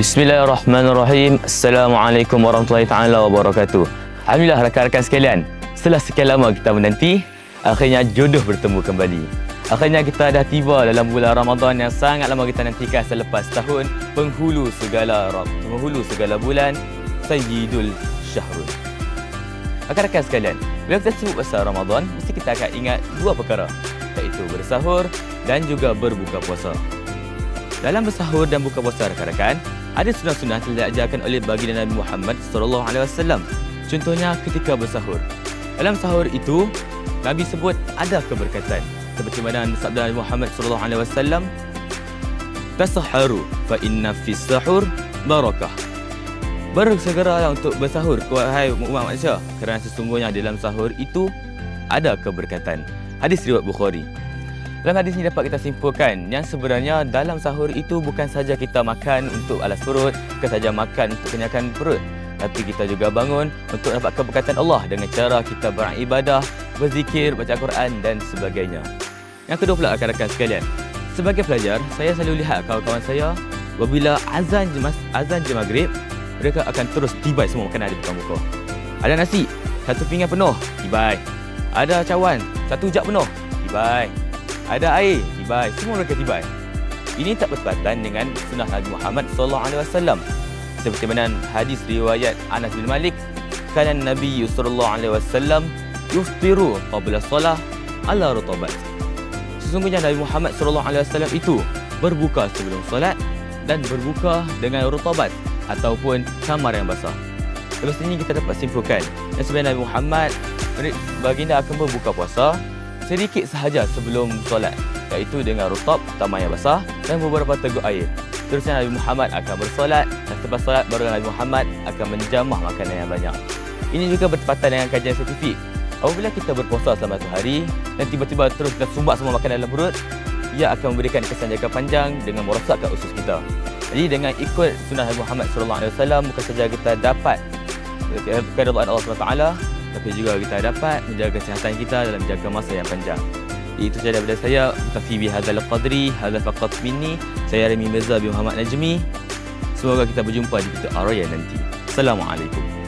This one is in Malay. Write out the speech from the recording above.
Bismillahirrahmanirrahim. Assalamualaikum warahmatullahi taala wabarakatuh. Alhamdulillah rakan-rakan sekalian, setelah sekian lama kita menanti, akhirnya jodoh bertemu kembali. Akhirnya kita dah tiba dalam bulan Ramadan yang sangat lama kita nantikan selepas tahun penghulu segala bulan, Sayyidul Syahrul. Rakan-rakan sekalian, bila kita sebut pasal Ramadan, mesti kita akan ingat dua perkara, iaitu bersahur dan juga berbuka puasa. Dalam bersahur dan buka puasa rakan-rakan, ada sunnah-sunnah yang diajarkan oleh baginda Nabi Muhammad SAW. Contohnya ketika bersahur. Dalam sahur itu, Nabi sebut ada keberkatan. Seperti mana sabda Nabi Muhammad SAW, "Tasahharu fa inna fis sahur barakah." Bersegeralah untuk bersahur, wahai umat manusia, kerana sesungguhnya dalam sahur itu ada keberkatan. Hadis riwayat Bukhari. Dalam hadis ini dapat kita simpulkan yang sebenarnya dalam sahur itu bukan saja kita makan untuk alas perut, bukan saja makan untuk kenyangkan perut, tapi kita juga bangun untuk dapat keberkatan Allah dengan cara kita beribadah, berzikir, baca Quran dan sebagainya. Yang kedua pula rakan-rakan sekalian, sebagai pelajar, saya selalu lihat kawan-kawan saya apabila azan je maghrib, mereka akan terus tibai semua makanan di depan muka. Ada nasi, satu pinggan penuh, tibai. Ada cawan, satu jug penuh, tibai. Ada air, tibai. Semua mereka tibai. Ini tak bertepatan dengan sunnah Nabi Muhammad SAW. Seperti mana hadis riwayat Anas bin Malik, kana Nabi SAW yuftiru qabla shalah ala rutabat. Sesungguhnya Nabi Muhammad SAW itu berbuka sebelum solat dan berbuka dengan rutabat ataupun kamar yang basah. Lepas ini kita dapat simpulkan yang sebenarnya Nabi Muhammad baginda akan berbuka puasa sedikit sahaja sebelum solat, iaitu dengan rutab, tamar yang basah dan beberapa teguk air. Terusnya Nabi Muhammad akan bersolat dan selepas solat baru Nabi Muhammad akan menjamah makanan yang banyak. Ini juga bertepatan dengan kajian saintifik. Apabila kita berpuasa selama 1 hari dan tiba-tiba terus kita sumbat semua makanan dalam perut, ia akan memberikan kesan jangka panjang dengan merosakkan usus kita. Jadi dengan ikut sunnah Nabi Muhammad SAW, bukan saja kita dapat keridhaan Allah SWT, tapi juga kita dapat menjaga kesihatan kita dalam jangka masa yang panjang. Itu sahaja daripada saya. Mutafi bihadzal qadri, hadza faqat minni. Saya Remy Mirza bin Muhammad Najmi. Semoga kita berjumpa di Pintu Araya nanti. Assalamualaikum.